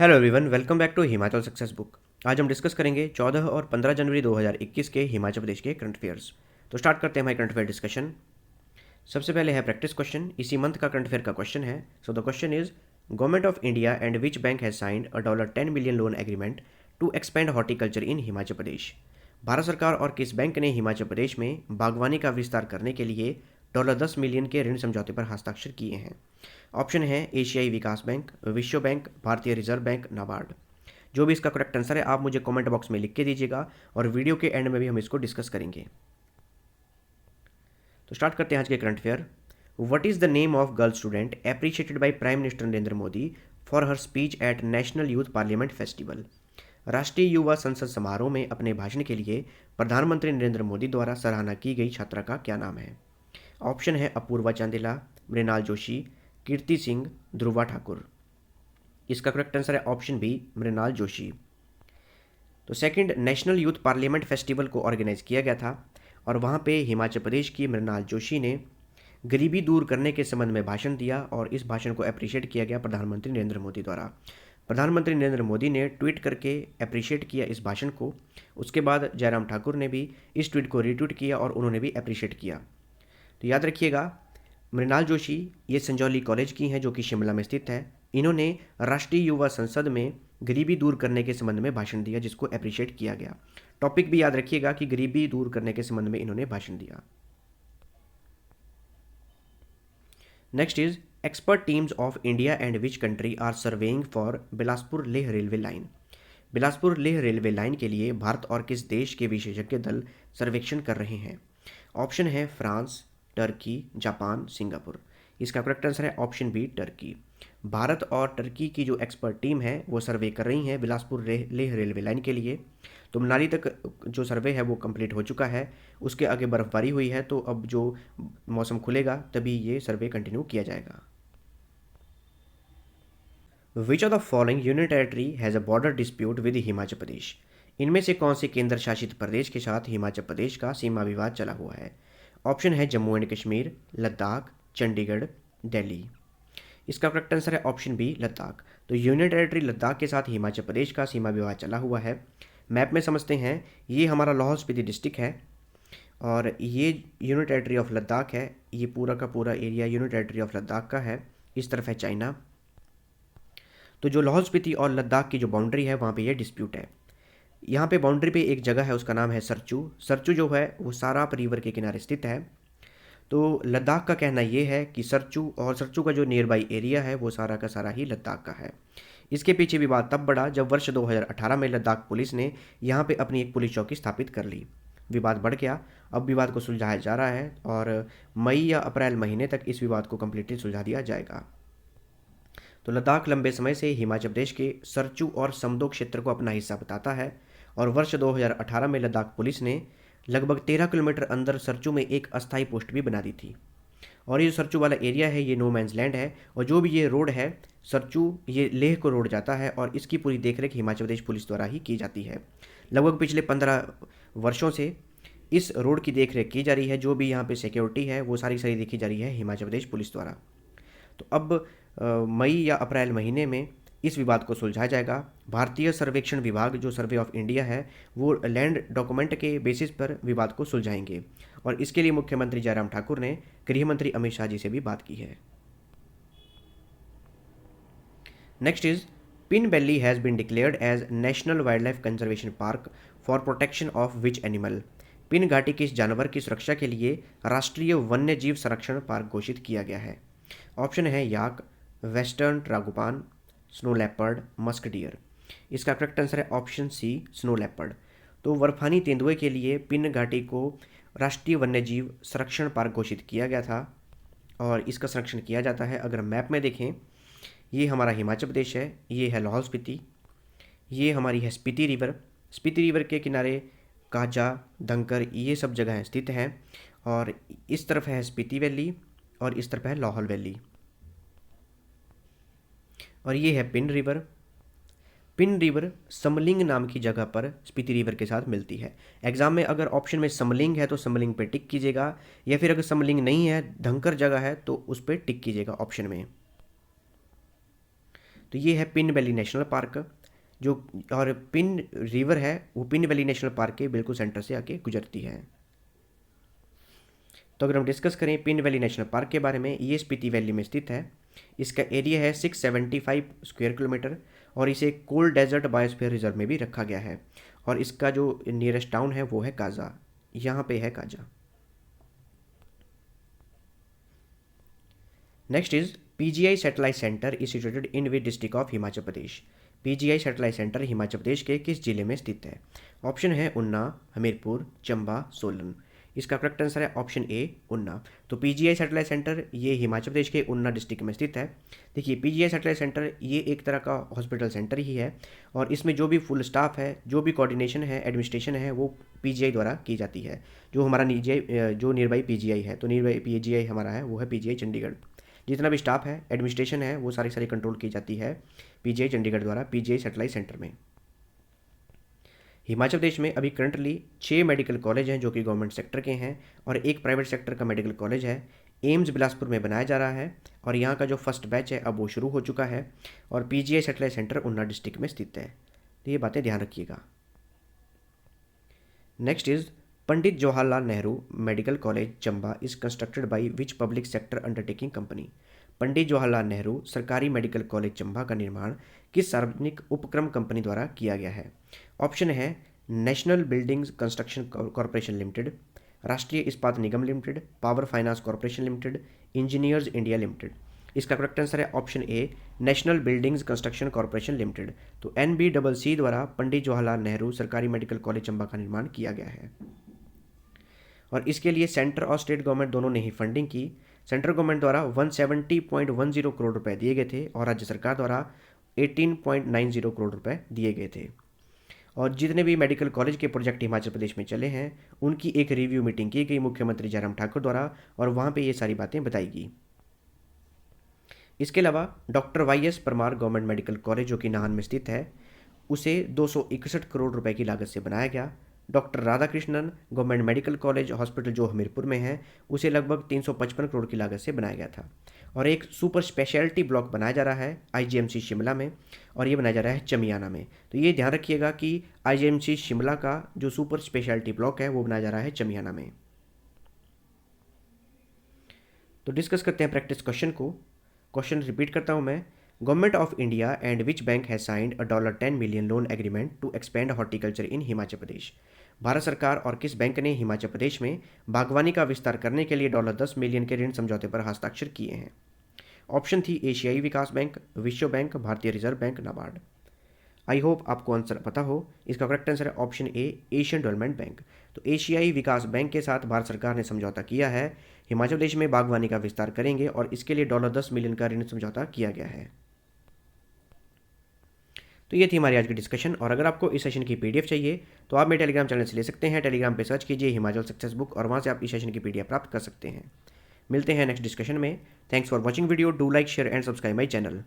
Hello everyone, welcome back to Himachal success book. आज हम discuss करेंगे 14 और 15 जनवरी 2021 के हिमाचल प्रदेश के करंट अफेयर्स। तो स्टार्ट करते हैं हमारे करंट अफेयर डिस्कशन। सबसे पहले है प्रैक्टिस क्वेश्चन। इसी मंथ का करंट अफेयर का क्वेश्चन है। So the question is, government of India and which bank has signed a $10 million loan agreement to expand horticulture in Himachal Pradesh. Bharat सरकार और किस बैंक ने हिमाचल प्रदेश में बागवानी का विस्तार करने के लिए $10 मिलियन के ऋण समझौते पर हस्ताक्षर किए हैं। ऑप्शन है एशियाई विकास बैंक, विश्व बैंक, भारतीय रिजर्व बैंक, नाबार्ड। जो भी इसका करेक्ट आंसर है आप मुझे कमेंट बॉक्स में लिख के दीजिएगा और वीडियो के एंड में भी हम इसको डिस्कस करेंगे। तो स्टार्ट करते हैं आज के current affair. What is the name of girl student appreciated by prime minister Narendra Modi for her speech at national youth parliament festival. राष्ट्रीय युवा संसद समारोह में अपने भाषण के लिए प्रधानमंत्री नरेंद्र मोदी द्वारा सराहना की गई छात्रा का क्या नाम है। ऑप्शन है अपूर्वा चांदिला, मृणाल जोशी, कीर्ति सिंह, ध्रुवा ठाकुर। इसका करेक्ट आंसर है ऑप्शन बी, मृणाल जोशी। तो second national youth parliament festival को ऑर्गेनाइज किया गया था और वहाँ पे हिमाचल प्रदेश की मृणाल जोशी ने गरीबी दूर करने के संबंध में भाषण दिया और इस भाषण को अप्रिशिएट किया गया प्रधानमंत्री नरेंद्र मोदी द्वारा। प्रधानमंत्री नरेंद्र मोदी ने ट्वीट करके अप्रिशिएट किया इस भाषण को। उसके बाद जयराम ठाकुर ने भी इस ट्वीट को रीट्वीट किया और उन्होंने भी अप्रिशिएट किया। तो याद रखिएगा, मृणाल जोशी ये संजौली कॉलेज की हैं जो कि शिमला में स्थित है। इन्होंने राष्ट्रीय युवा संसद में गरीबी दूर करने के संबंध में भाषण दिया जिसको अप्रिशिएट किया गया। टॉपिक भी याद रखिएगा कि गरीबी दूर करने के संबंध में इन्होंने भाषण दिया। Next is, expert teams of India and which country are surveying for Bilaspur Leh railway line. Bilaspur Leh railway line के लिए भारत और किस देश के विशेषज्ञ दल सर्वेक्षण कर रहे हैं। ऑप्शन है फ्रांस, टर्की, जापान, सिंगापुर। इसका करेक्ट आंसर है ऑप्शन बी, टर्की। भारत और टर्की की जो एक्सपर्ट टीम है वो सर्वे कर रही है बिलासपुर लेह रेलवे लाइन के लिए। तो मनाली तक जो सर्वे है वो कंप्लीट हो चुका है। उसके आगे बर्फबारी हुई है, तो अब जो मौसम खुलेगा तभी ये सर्वे कंटिन्यू किया जाएगा। Which of the following union territory has a border dispute with Himachal Pradesh. इनमें से कौन से केंद्र शासित प्रदेश के साथ हिमाचल प्रदेश का सीमा विवाद चला हुआ है। ऑप्शन है जम्मू एंड कश्मीर, लद्दाख, चंडीगढ़, दिल्ली। इसका करेक्ट आंसर है ऑप्शन बी, लद्दाख। तो यूनियन टेरेटरी लद्दाख के साथ हिमाचल प्रदेश का सीमा विवाद चला हुआ है। मैप में समझते हैं, ये हमारा लाहौल स्पीति डिस्ट्रिक्ट है और ये यूनियन टेरेटरी ऑफ लद्दाख है। ये पूरा का पूरा area union territory of Ladakh का है। इस तरफ है चाइना। तो जो लाहौल स्पीति और लद्दाख की जो बाउंड्री है वहाँ पे ये डिस्प्यूट है। यहाँ पे बाउंड्री पे एक जगह है, उसका नाम है सरचू। सरचू जो है वो साराप रिवर के किनारे स्थित है। तो लद्दाख का कहना ये है कि सरचू का जो नियर बाई एरिया है वो सारा का सारा ही लद्दाख का है। इसके पीछे विवाद तब बढ़ा जब वर्ष 2018 में लद्दाख पुलिस ने यहाँ पे अपनी एक पुलिस चौकी स्थापित कर ली। विवाद बढ़ गया। अब विवाद को सुलझाया जा रहा है और मई या अप्रैल महीने तक इस विवाद को कम्प्लीटली सुलझा दिया जाएगा। तो लद्दाख लंबे समय से हिमाचल प्रदेश के सरचू और समदो क्षेत्र को अपना हिस्सा बताता है और वर्ष 2018 में लद्दाख पुलिस ने लगभग 13 किलोमीटर अंदर सरचू में एक अस्थायी पोस्ट भी बना दी थी। और ये जो सरचू वाला एरिया है ये नो मैंस लैंड है और जो भी ये रोड है सरचू, ये लेह को रोड जाता है और इसकी पूरी देखरेख हिमाचल प्रदेश पुलिस द्वारा ही की जाती है। लगभग पिछले 15 वर्षों से इस रोड की देखरेख की जा रही है। जो भी यहाँ पे सिक्योरिटी है वो सारी सारी देखी जा रही है हिमाचल प्रदेश पुलिस द्वारा। तो अब मई या अप्रैल महीने में इस विवाद को सुलझाया जाएगा। भारतीय सर्वेक्षण विभाग जो सर्वे ऑफ इंडिया है वो लैंड डॉक्यूमेंट के बेसिस पर विवाद को सुलझाएंगे और इसके लिए मुख्यमंत्री जयराम ठाकुर ने गृह मंत्री अमित शाह जी से भी बात की है। Next is, Pin valley has been declared as national wildlife conservation park for protection of which animal. Pin घाटी के इस जानवर की सुरक्षा के लिए राष्ट्रीय वन्य जीव संरक्षण पार्क घोषित किया गया है। ऑप्शन है yak, western tragopan, snow leopard, musk deer. इसका करेक्ट आंसर है ऑप्शन सी, स्नो लेपर्ड। तो बर्फानी तेंदुए के लिए पिन घाटी को राष्ट्रीय वन्यजीव संरक्षण पार्क घोषित किया गया था और इसका संरक्षण किया जाता है। अगर मैप में देखें, ये हमारा हिमाचल प्रदेश है, ये है लाहौल स्पीति, ये हमारी है स्पीति रिवर। स्पीति रिवर के किनारे काजा, धंकर, ये सब जगह स्थित हैं और इस तरफ है स्पीति वैली और इस तरफ है लाहौल वैली और ये है पिन रिवर। पिन रिवर समलिंग नाम की जगह पर स्पीति रिवर के साथ मिलती है। एग्जाम में अगर ऑप्शन में समलिंग है तो समलिंग पे टिक कीजिएगा, या फिर अगर समलिंग नहीं है, धंकर जगह है, तो उस पर टिक कीजिएगा ऑप्शन में। तो ये है पिन वैली नेशनल पार्क जो, और पिन रिवर है वो पिन वैली नेशनल पार्क के बिल्कुल सेंटर से आके गुजरती है। तो अगर हम डिस्कस करें पिन वैली नेशनल पार्क के बारे में, ये स्पीति वैली में स्थित है। इसका एरिया है 675 स्क्वायर किलोमीटर और इसे कोल्ड डेजर्ट बायोस्फीयर रिजर्व में भी रखा गया है। और इसका जो नियरेस्ट टाउन है वो है काजा, यहाँ पे है Kaza. Next is PGI satellite centre is situated in which district of Himachal Pradesh. PGI satellite centre Himachal Pradesh के किस जिले में स्थित है? ऑप्शन है उन्ना, हमीरपुर, चंबा, सोलन। इसका करेक्ट आंसर है ऑप्शन ए उन्ना। तो पीजीआई सैटेलाइट सेंटर ये हिमाचल प्रदेश के उन्ना डिस्ट्रिक्ट में स्थित है। देखिए पीजीआई सैटेलाइट सेंटर ये एक तरह का हॉस्पिटल सेंटर ही है और इसमें जो भी फुल स्टाफ है, जो भी कोऑर्डिनेशन है, एडमिनिस्ट्रेशन है, वो पीजीआई द्वारा की जाती है। जो हमारा जो नियर बाई पीजीआई है, तो नियर बाई पीजीआई हमारा है वो है पीजीआई चंडीगढ़। जितना भी स्टाफ है, एडमिनिस्ट्रेशन है, वो सारी कंट्रोल की जाती है पीजीआई चंडीगढ़ द्वारा पीजीआई सैटेलाइट सेंटर में। हिमाचल प्रदेश में अभी करंटली 6 मेडिकल कॉलेज हैं जो कि गवर्नमेंट सेक्टर के हैं और एक प्राइवेट सेक्टर का मेडिकल कॉलेज है। एम्स बिलासपुर में बनाया जा रहा है और यहाँ का जो फर्स्ट बैच है अब वो शुरू हो चुका है और PGI satellite centre Una district में स्थित है। तो ये बातें ध्यान रखिएगा। Next is Pandit Jawaharlal Nehru medical college Chamba is constructed by which public sector undertaking company. Pandit Jawaharlal Nehru सरकारी मेडिकल कॉलेज चंबा का निर्माण किस सार्वजनिक उपक्रम कंपनी द्वारा किया गया है? ऑप्शन है national buildings construction corporation limited, Rashtriya Ispat Nigam limited, power finance corporation limited, engineers India limited. इसका करेक्ट आंसर है option A national buildings construction corporation limited. तो NBCC द्वारा पंडित जवाहरलाल नेहरू सरकारी मेडिकल कॉलेज चंबा का निर्माण किया गया है और इसके लिए सेंटर और स्टेट गवर्नमेंट दोनों ने ही फंडिंग की। सेंट्रल गवर्नमेंट द्वारा 170.10 करोड़ रुपए दिए गए थे और राज्य सरकार द्वारा 18.90 करोड़ रुपए दिए गए थे। और जितने भी मेडिकल कॉलेज के प्रोजेक्ट हिमाचल प्रदेश में चले हैं उनकी एक रिव्यू मीटिंग की गई मुख्यमंत्री जयराम ठाकुर द्वारा और वहाँ पे ये सारी बातें बताई गई। इसके अलावा doctor YS Parmar government medical college जो कि नाहन में स्थित है उसे 261 करोड़ रुपए की लागत से बनाया गया। Doctor Radhakrishnan government medical college hospital जो हमीरपुर में है उसे लगभग 355 करोड़ की लागत से बनाया गया था। और एक सुपर स्पेशलिटी ब्लॉक बनाया जा रहा है IGMC शिमला में और ये बनाया जा रहा है चमियाना में। तो ये ध्यान रखिएगा कि IGMC शिमला का जो सुपर स्पेशलिटी ब्लॉक है वो बनाया जा रहा है चमियाना में। तो डिस्कस करते हैं प्रैक्टिस क्वेश्चन को। क्वेश्चन रिपीट करता हूँ मैं। Government of India and which bank has signed a $10 million loan agreement to expand horticulture in Himachal Pradesh. Bharat सरकार और किस बैंक ने हिमाचल प्रदेश में बागवानी का विस्तार करने के लिए $10 मिलियन के ऋण समझौते पर हस्ताक्षर किए हैं? ऑप्शन थी एशियाई विकास बैंक, विश्व बैंक, भारतीय reserve bank, NABARD. I hope आपको आंसर पता हो। इसका करेक्ट आंसर है ऑप्शन ए एशियन डेवलपमेंट बैंक। तो एशियाई विकास बैंक के साथ भारत सरकार ने समझौता किया है, हिमाचल प्रदेश में बागवानी का विस्तार करेंगे और इसके लिए $10 मिलियन का ऋण समझौता किया गया है। तो ये थी हमारी आज की डिस्कशन और अगर आपको इस सेशन की PDF चाहिए तो आप मेरे टेलीग्राम चैनल से ले सकते हैं। टेलीग्राम पे सर्च कीजिए हिमाचल सक्सेस बुक और वहाँ से आप इस सेशन की PDF प्राप्त कर सकते हैं। मिलते हैं नेक्स्ट डिस्कशन में। Thanks for watching video. Do like, share and subscribe my channel.